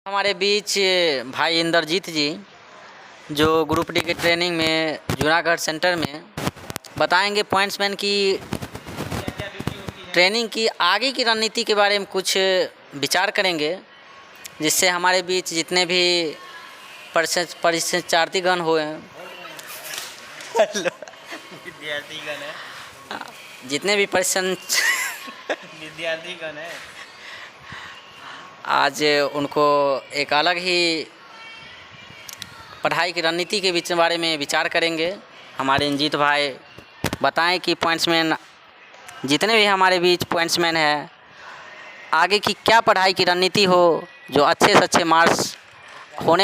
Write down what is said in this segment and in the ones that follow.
हमारे बीच भाई इंद्रजीत जी जो ग्रुप डी के ट्रेनिंग में जूनागढ़ सेंटर में बताएंगे पॉइंट्समैन की ट्रेनिंग की आगे की रणनीति के बारे में कुछ विचार करेंगे, जिससे हमारे बीच जितने भी परिक्षार्थीगण हुए विद्यार्थीगण है जितने भी विद्यार्थीगण है आज उनको एक अलग ही पढ़ाई की रणनीति के बारे में विचार करेंगे। हमारे इंजीत भाई बताएं कि पॉइंट्समैन जितने भी हमारे बीच पॉइंट्समैन है आगे की क्या पढ़ाई की रणनीति हो जो अच्छे से अच्छे मार्क्स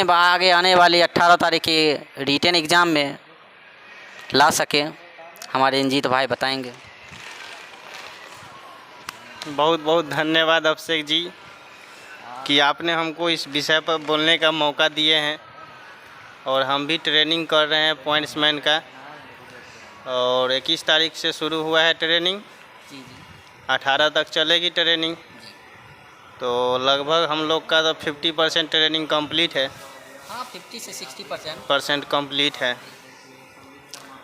आगे आने वाली 18 तारीख के रिटन एग्ज़ाम में ला सके। हमारे इंजीत भाई बताएंगे। बहुत बहुत धन्यवाद अभिषेक जी कि आपने हमको इस विषय पर बोलने का मौका दिए हैं और हम भी ट्रेनिंग कर रहे हैं पॉइंट्समैन का और 21 तारीख से शुरू हुआ है ट्रेनिंग। 18 तक चलेगी ट्रेनिंग। तो लगभग हम लोग का तो 50% ट्रेनिंग कंप्लीट है। हाँ, 50 से 60% कंप्लीट है।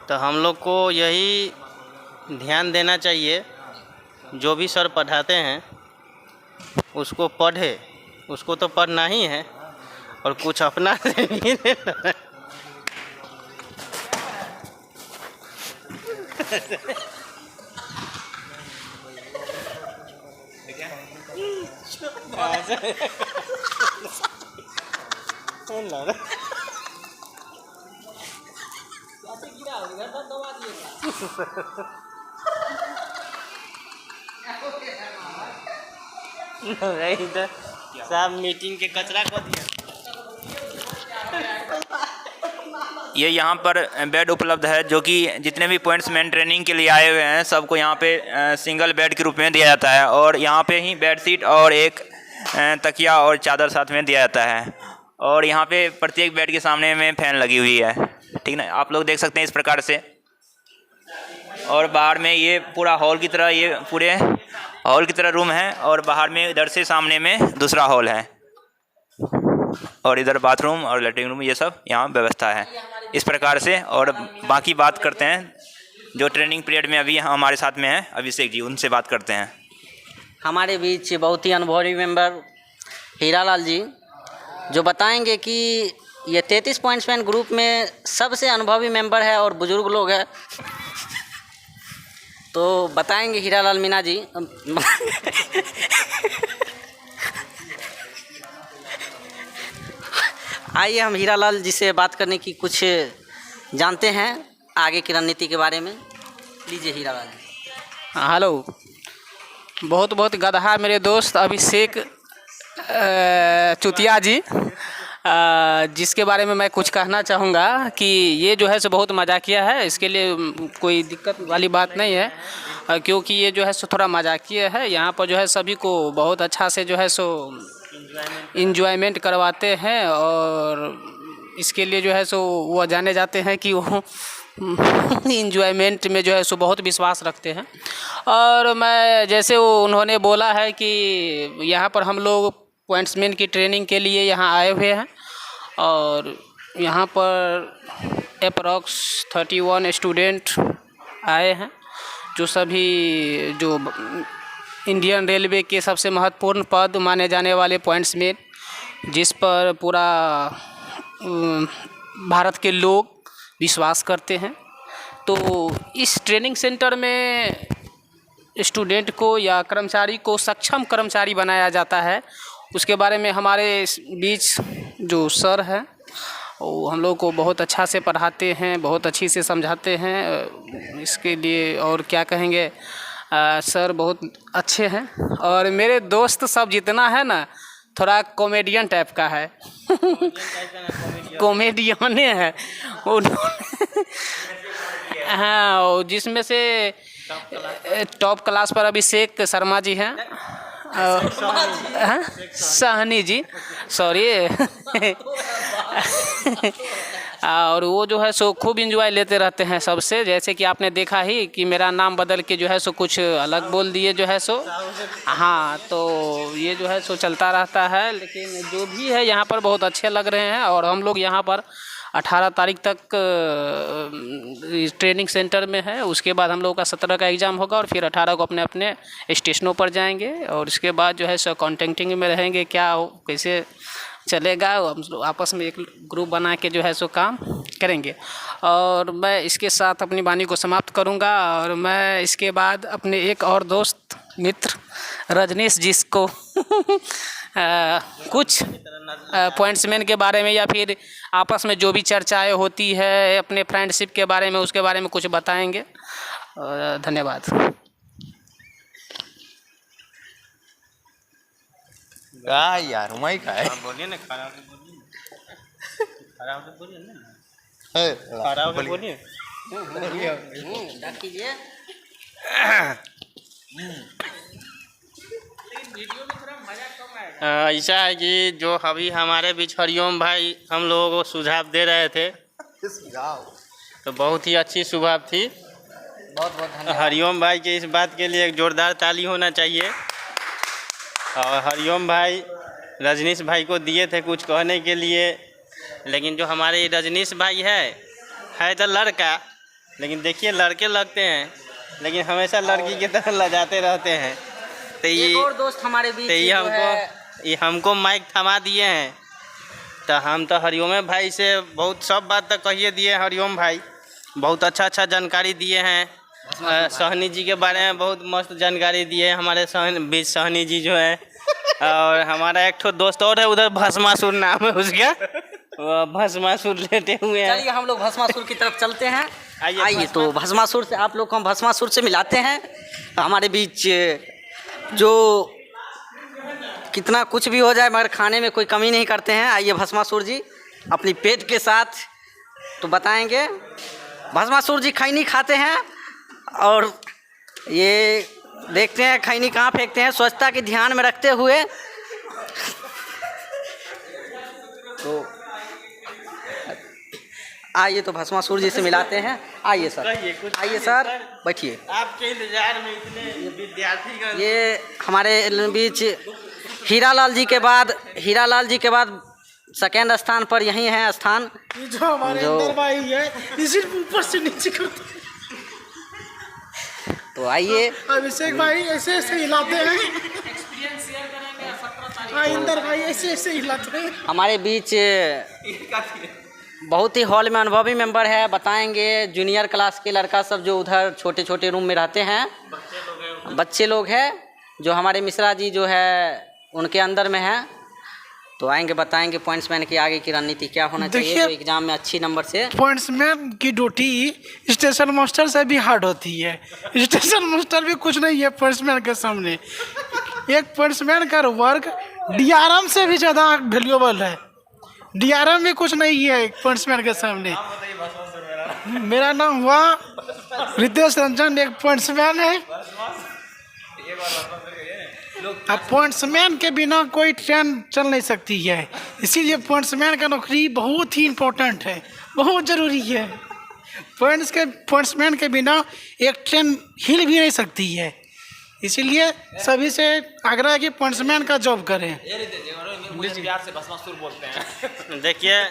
तो हम लोग को यही ध्यान देना चाहिए, जो भी सर पढ़ाते हैं उसको पढ़े, उसको तो पढ़ना ही है और कुछ अपना से नहीं देना है। साहब मीटिंग के कचरा को दिया। ये यहाँ पर बेड उपलब्ध है, जो कि जितने भी पॉइंट्समैन ट्रेनिंग के लिए आए हुए हैं सबको यहाँ पे सिंगल बेड के रूप में दिया जाता है और यहाँ पे ही बेडशीट और एक तकिया और चादर साथ में दिया जाता है और यहाँ पे प्रत्येक बेड के सामने में फैन लगी हुई है। ठीक ना, आप लोग देख सकते हैं इस प्रकार से। और बाहर में ये पूरा हॉल की तरह, ये पूरे हॉल की तरह रूम है और बाहर में इधर से सामने में दूसरा हॉल है और इधर बाथरूम और लेटरिन रूम, ये सब यहाँ व्यवस्था है इस प्रकार से। और बाकी बात करते हैं जो ट्रेनिंग पीरियड में अभी हमारे साथ में है अभिषेक जी, उनसे बात करते हैं। हमारे बीच बहुत ही अनुभवी मेंबर हीरालाल जी जो बताएंगे कि ये 33 पॉइंट्समैन ग्रुप में सबसे अनुभवी मेंबर है और बुजुर्ग लोग हैं। तो बताएंगे हीरालाल मीना जी। आइए हम हीरालाल जी से बात करने की कुछ जानते हैं आगे की रणनीति के बारे में। लीजिए हीरालाल जी। हेलो, बहुत बहुत गदहा मेरे दोस्त अभिषेक चुतिया जी, जिसके बारे में मैं कुछ कहना चाहूँगा कि ये जो है सो बहुत मजाकिया है। इसके लिए कोई दिक्कत वाली बात नहीं है, क्योंकि ये जो है सो थोड़ा मजाकिया है। यहाँ पर जो है सभी को बहुत अच्छा से जो है सो इंजॉयमेंट करवाते हैं और इसके लिए जो है सो वो जाने जाते हैं कि वो इंजॉयमेंट में जो है सो बहुत विश्वास रखते हैं। और मैं जैसे वो उन्होंने बोला है कि यहाँ पर हम लोग पॉइंट्समैन की ट्रेनिंग के लिए यहाँ आए हुए हैं और यहाँ पर अप्रॉक्स 31 स्टूडेंट आए हैं, जो सभी जो इंडियन रेलवे के सबसे महत्वपूर्ण पद माने जाने वाले पॉइंट्समैन, जिस पर पूरा भारत के लोग विश्वास करते हैं। तो इस ट्रेनिंग सेंटर में स्टूडेंट को या कर्मचारी को सक्षम कर्मचारी बनाया जाता है। उसके बारे में हमारे बीच जो सर हैं वो हम लोग को बहुत अच्छा से पढ़ाते हैं, बहुत अच्छी से समझाते हैं। इसके लिए और क्या कहेंगे, सर बहुत अच्छे हैं। और मेरे दोस्त सब जितना है ना, थोड़ा कॉमेडियन टाइप का है। कॉमेडियने है उन्होंने। हाँ, जिसमें से टॉप क्लास पर अभिषेक शर्मा जी हैं, सहनी जी, सॉरी। और वो जो है सो खूब इंजॉय लेते रहते हैं सबसे। जैसे कि आपने देखा ही कि मेरा नाम बदल के जो है सो कुछ अलग बोल दिए जो है सो। हाँ, तो ये जो है सो चलता रहता है, लेकिन जो भी है यहाँ पर बहुत अच्छे लग रहे हैं। और हम लोग यहाँ पर 18 तारीख तक ट्रेनिंग सेंटर में है। उसके बाद हम लोगों का 17 का एग्ज़ाम होगा और फिर 18 को अपने अपने स्टेशनों पर जाएंगे। और इसके बाद जो है सो कॉन्टेक्टिंग में रहेंगे, क्या कैसे चलेगा, हम लोग आपस में एक ग्रुप बना के जो है सो काम करेंगे। और मैं इसके साथ अपनी वाणी को समाप्त करूंगा। और मैं इसके बाद अपने एक और दोस्त मित्र रजनीश जिसको कुछ पॉइंट्समैन के बारे में या फिर आपस में जो भी चर्चाएं होती है अपने फ्रेंडशिप के बारे में, उसके बारे में कुछ बताएंगे। धन्यवाद। यार मैं का है बोलिए ना, खड़ा होकर बोलिए, खड़ा होकर बोलिए ना, खड़ा होकर बोलिए। कीजिए। ऐसा है कि जो अभी हमारे बीच हरिओम भाई हम लोगों को सुझाव दे रहे थे, तो बहुत ही अच्छी सुझाव थी। बहुत बहुत धन्यवाद। हरिओम भाई के इस बात के लिए एक जोरदार ताली होना चाहिए। और हरिओम भाई रजनीश भाई को दिए थे कुछ कहने के लिए, लेकिन जो हमारे रजनीश भाई है तो लड़का, लेकिन देखिए लड़के लगते हैं, लेकिन हमेशा लड़की की तरह लजाते रहते हैं। तो एक और दोस्त हमारे बीच तो जो ये हमको माइक थमा दिए हैं। तो हम तो हरिओम भाई से बहुत सब बात तो कहिए दिए। हरिओम भाई बहुत अच्छा जानकारी दिए हैं। सहनी जी के बारे में बहुत मस्त जानकारी दिए हमारे बीच सहनी जी जो है। और हमारा एक ठो दोस्त और है उधर, भस्मासुर नाम है उसका, वो भस्मासुर लेते हुए हैं। चलिए हम लोग भस्मासुर की तरफ चलते हैं। आइए तो भस्मासुर से आप लोग को हम भस्मासुर से मिलाते हैं। हमारे बीच जो कितना कुछ भी हो जाए मगर खाने में कोई कमी नहीं करते हैं। आइए भस्मासुर जी अपनी पेट के साथ तो बताएंगे। भस्मासुर जी खैनी खाते हैं और ये देखते हैं खैनी कहाँ फेंकते हैं, स्वच्छता के ध्यान में रखते हुए। तो आइए तो भस्मासुर जी से मिलाते हैं। आइए सर, आइए सर, बैठिए। आपके इंतजार में इतने विद्यार्थी ये हमारे बीच हीरालाल जी के बाद सेकेंड स्थान पर यही है स्थान जो हमारे अंदर भाई है, इसी ऊपर से नीचे करते। तो आइए अभिषेक भाई ऐसे ऐसे हिलाते हैं, इंदर भाई ऐसे ऐसे हिलाते हैं। हमारे बीच बहुत ही हॉल में अनुभवी मेंबर है, बताएंगे। जूनियर क्लास के लड़का सब जो उधर छोटे छोटे रूम में रहते हैं, बच्चे लोग हैं जो हमारे मिश्रा जी जो है उनके अंदर में है। तो आएंगे बताएंगे पॉइंट्समैन की आगे की रणनीति क्या होना चाहिए जो एग्जाम में अच्छी नंबर से। पॉइंट्समैन की ड्यूटी स्टेशन मास्टर से भी हार्ड होती है। स्टेशन मास्टर भी कुछ नहीं है पॉइंट्समैन के सामने। एक पॉइंट्समैन का वर्क डीआरएम से भी ज़्यादा वैल्यूएबल है। डीआरएम भी कुछ नहीं है एक पॉइंट्समैन के सामने। मेरा नाम हुआ रितेश रंजन, एक पॉइंट्समैन है। अब पॉइंट्समैन के बिना कोई ट्रेन चल नहीं सकती है, इसीलिए पॉइंट्समैन का नौकरी बहुत ही इम्पोर्टेंट है, बहुत ज़रूरी है। पॉइंट्समैन के बिना एक ट्रेन हिल भी नहीं सकती है, इसीलिए सभी से आग्रह है कि पॉइंट्समैन का जॉब करें। प्यार से भस्मासुर बोलते हैं। देखिए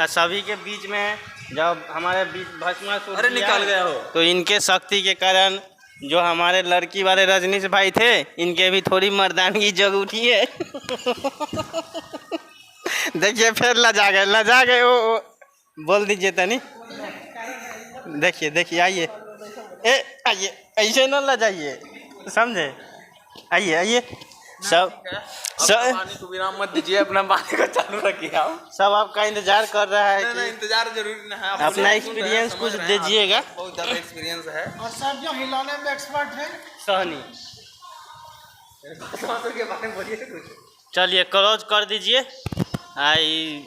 सभी के बीच में जब हमारे बीच भस्मासुर निकाल गया हो तो इनके शक्ति के कारण जो हमारे लड़की वाले रजनीश भाई थे, इनके भी थोड़ी मर्दानगी जग उठी है। देखिए फिर लजा गए वो बोल दीजिए तनी। देखिए आइए, आइए ऐसे न लजाइए, समझे। आइए सब विराम मत दीजिए, अपना बात को चालू रखिए। आप सब आपका इंतजार कर रहा है कि इंतजार जरूरी नहीं है, अपना एक्सपीरियंस कुछ दीजिएगा। बहुत ज़्यादा एक्सपीरियंस है और सब जो हिलाने में एक्सपर्ट है सहनी। के बारे में बोलिए कुछ। चलिए क्लोज कर दीजिए। आई